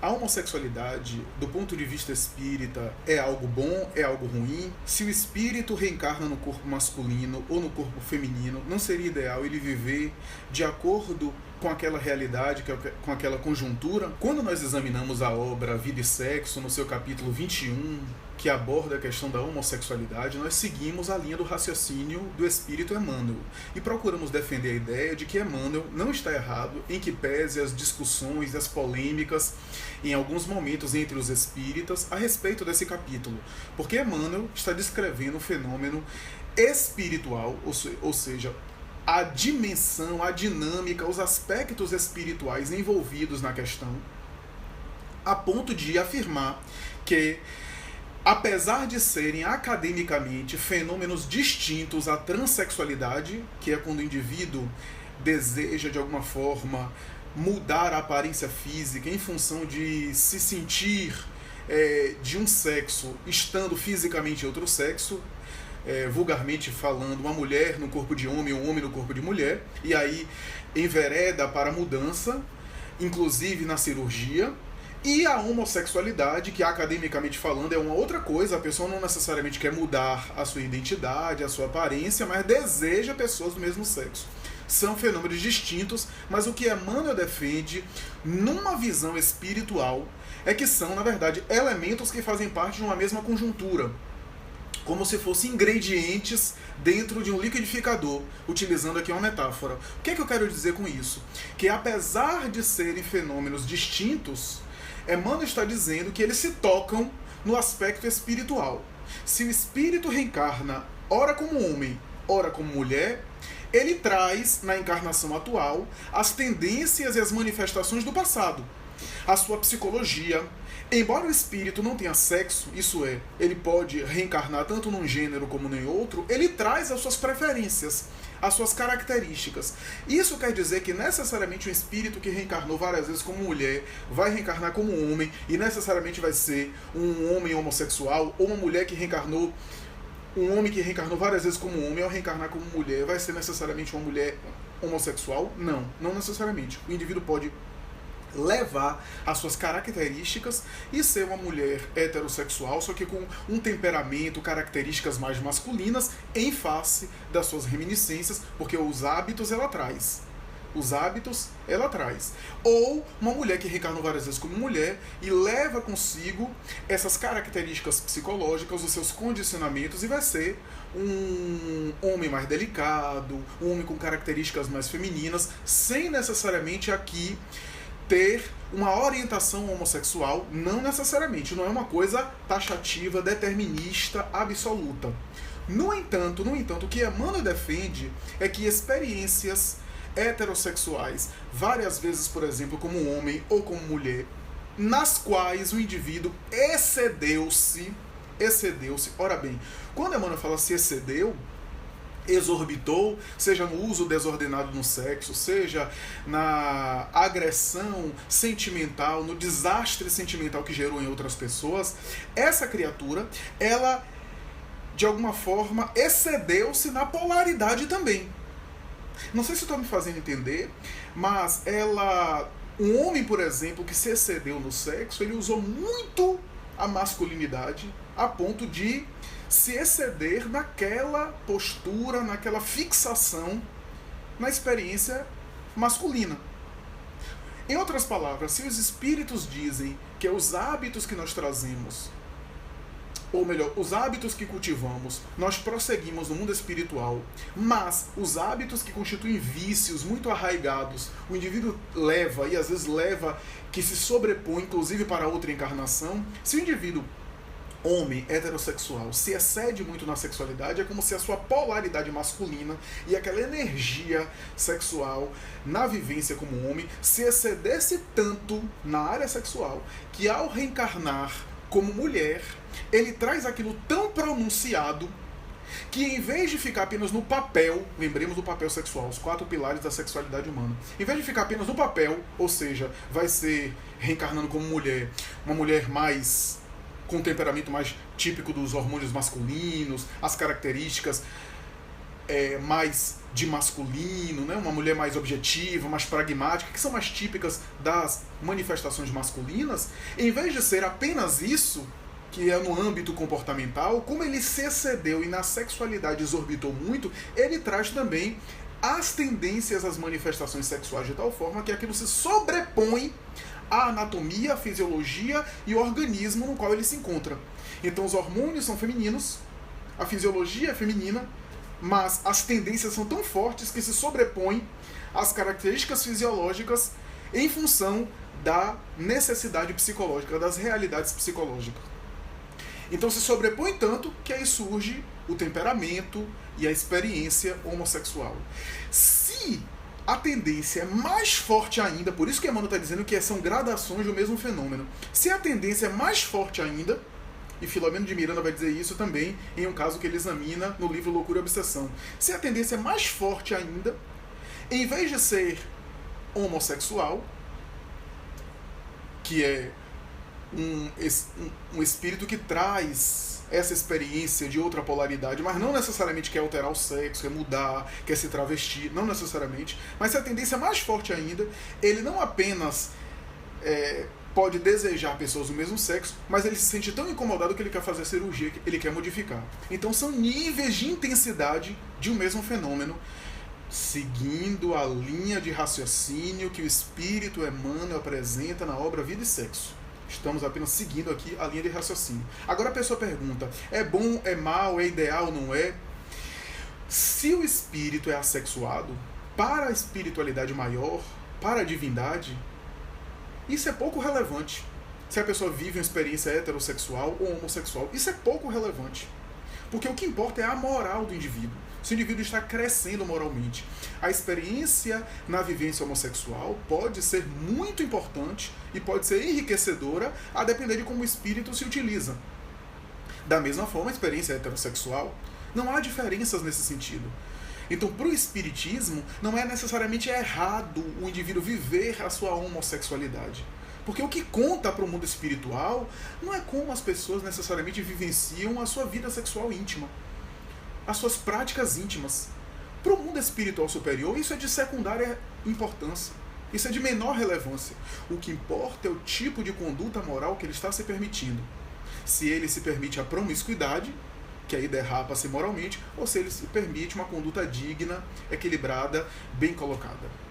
a homossexualidade, do ponto de vista espírita, é algo bom, é algo ruim? Se o espírito reencarna no corpo masculino ou no corpo feminino, não seria ideal ele viver de acordo com aquela realidade, com aquela conjuntura? Quando nós examinamos a obra Vida e Sexo, no seu capítulo 21, que aborda a questão da homossexualidade, nós seguimos a linha do raciocínio do espírito Emmanuel e procuramos defender a ideia de que Emmanuel não está errado, em que pese as discussões, as polêmicas, em alguns momentos entre os espíritas, a respeito desse capítulo, porque Emmanuel está descrevendo um fenômeno espiritual, ou seja, a dimensão, a dinâmica, os aspectos espirituais envolvidos na questão, a ponto de afirmar que, apesar de serem academicamente fenômenos distintos à transexualidade, que é quando o indivíduo deseja de alguma forma mudar a aparência física em função de se sentir de um sexo estando fisicamente em outro sexo, vulgarmente falando, uma mulher no corpo de homem, um homem no corpo de mulher, e aí envereda para a mudança, inclusive na cirurgia. E a homossexualidade, que academicamente falando é uma outra coisa, a pessoa não necessariamente quer mudar a sua identidade, a sua aparência, mas deseja pessoas do mesmo sexo. São fenômenos distintos, mas o que Emmanuel defende, numa visão espiritual, é que são, na verdade, elementos que fazem parte de uma mesma conjuntura, como se fossem ingredientes dentro de um liquidificador, utilizando aqui uma metáfora. O que é que eu quero dizer com isso? Que apesar de serem fenômenos distintos, Emmanuel está dizendo que eles se tocam no aspecto espiritual. Se o espírito reencarna ora como homem, ora como mulher, ele traz na encarnação atual as tendências e as manifestações do passado, a sua psicologia. Embora o espírito não tenha sexo, isso é, ele pode reencarnar tanto num gênero como em outro, ele traz as suas preferências, as suas características. Isso quer dizer que necessariamente um espírito que reencarnou várias vezes como mulher vai reencarnar como homem, e necessariamente vai ser um homem homossexual, ou uma mulher que reencarnou, um homem que reencarnou várias vezes como homem, ao reencarnar como mulher, vai ser necessariamente uma mulher homossexual? Não, não necessariamente. O indivíduo pode levar as suas características e ser uma mulher heterossexual, só que com um temperamento, características mais masculinas em face das suas reminiscências, porque os hábitos ela traz. Os hábitos ela traz. Ou uma mulher que reencarnou várias vezes como mulher e leva consigo essas características psicológicas, os seus condicionamentos, e vai ser um homem mais delicado, um homem com características mais femininas, sem necessariamente aqui ter uma orientação homossexual, não necessariamente, não é uma coisa taxativa, determinista, absoluta. No entanto, o que Emmanuel defende é que experiências heterossexuais, várias vezes, por exemplo, como homem ou como mulher, nas quais o indivíduo excedeu-se, ora bem, quando Emmanuel fala se excedeu, exorbitou, seja no uso desordenado no sexo, seja na agressão sentimental, no desastre sentimental que gerou em outras pessoas, essa criatura, ela, de alguma forma, excedeu-se na polaridade também. Não sei se estou me fazendo entender, mas um homem, por exemplo, que se excedeu no sexo, ele usou muito a masculinidade a ponto de se exceder naquela postura, naquela fixação na experiência masculina. Em outras palavras, se os espíritos dizem que os hábitos que nós trazemos, ou melhor, os hábitos que cultivamos, nós prosseguimos no mundo espiritual, mas os hábitos que constituem vícios muito arraigados, o indivíduo leva, e às vezes leva, que se sobrepõe inclusive para outra encarnação, se o indivíduo homem heterossexual se excede muito na sexualidade, é como se a sua polaridade masculina e aquela energia sexual na vivência como homem se excedesse tanto na área sexual que ao reencarnar como mulher, ele traz aquilo tão pronunciado que em vez de ficar apenas no papel, lembremos do papel sexual, os 4 pilares da sexualidade humana, em vez de ficar apenas no papel, ou seja, vai ser reencarnando como mulher, uma mulher mais com um temperamento mais típico dos hormônios masculinos, as características mais de masculino, né? Uma mulher mais objetiva, mais pragmática, que são mais típicas das manifestações masculinas, em vez de ser apenas isso, que é no âmbito comportamental, como ele se excedeu e na sexualidade exorbitou muito, ele traz também as tendências às manifestações sexuais de tal forma que aquilo se sobrepõe à anatomia, à fisiologia e o organismo no qual ele se encontra. Então os hormônios são femininos, a fisiologia é feminina, mas as tendências são tão fortes que se sobrepõem às características fisiológicas em função da necessidade psicológica, das realidades psicológicas. Então se sobrepõe tanto que aí surge o temperamento e a experiência homossexual. Se a tendência é mais forte ainda, por isso que Emmanuel está dizendo que são gradações do mesmo fenômeno, se a tendência é mais forte ainda, e Filomeno de Miranda vai dizer isso também em um caso que ele examina no livro Loucura e Obsessão. Se a tendência é mais forte ainda, em vez de ser homossexual, que é um espírito que traz essa experiência de outra polaridade, mas não necessariamente quer alterar o sexo, quer mudar, quer se travestir, não necessariamente, mas se a tendência é mais forte ainda, ele não apenas pode desejar pessoas do mesmo sexo, mas ele se sente tão incomodado que ele quer fazer cirurgia, que ele quer modificar. Então são níveis de intensidade de um mesmo fenômeno, seguindo a linha de raciocínio que o Espírito Emmanuel apresenta na obra Vida e Sexo. Estamos apenas seguindo aqui a linha de raciocínio. Agora a pessoa pergunta, é bom, é mal, é ideal, não é? Se o espírito é assexuado, para a espiritualidade maior, para a divindade, isso é pouco relevante. Se a pessoa vive uma experiência heterossexual ou homossexual, isso é pouco relevante. Porque o que importa é a moral do indivíduo. Se o indivíduo está crescendo moralmente. A experiência na vivência homossexual pode ser muito importante e pode ser enriquecedora a depender de como o espírito se utiliza. Da mesma forma, a experiência heterossexual, não há diferenças nesse sentido. Então, para o espiritismo, não é necessariamente errado o indivíduo viver a sua homossexualidade. Porque o que conta para o mundo espiritual não é como as pessoas necessariamente vivenciam a sua vida sexual íntima, as suas práticas íntimas. Para o mundo espiritual superior, isso é de secundária importância. Isso é de menor relevância. O que importa é o tipo de conduta moral que ele está se permitindo. Se ele se permite a promiscuidade, que aí derrapa-se moralmente, ou se ele se permite uma conduta digna, equilibrada, bem colocada.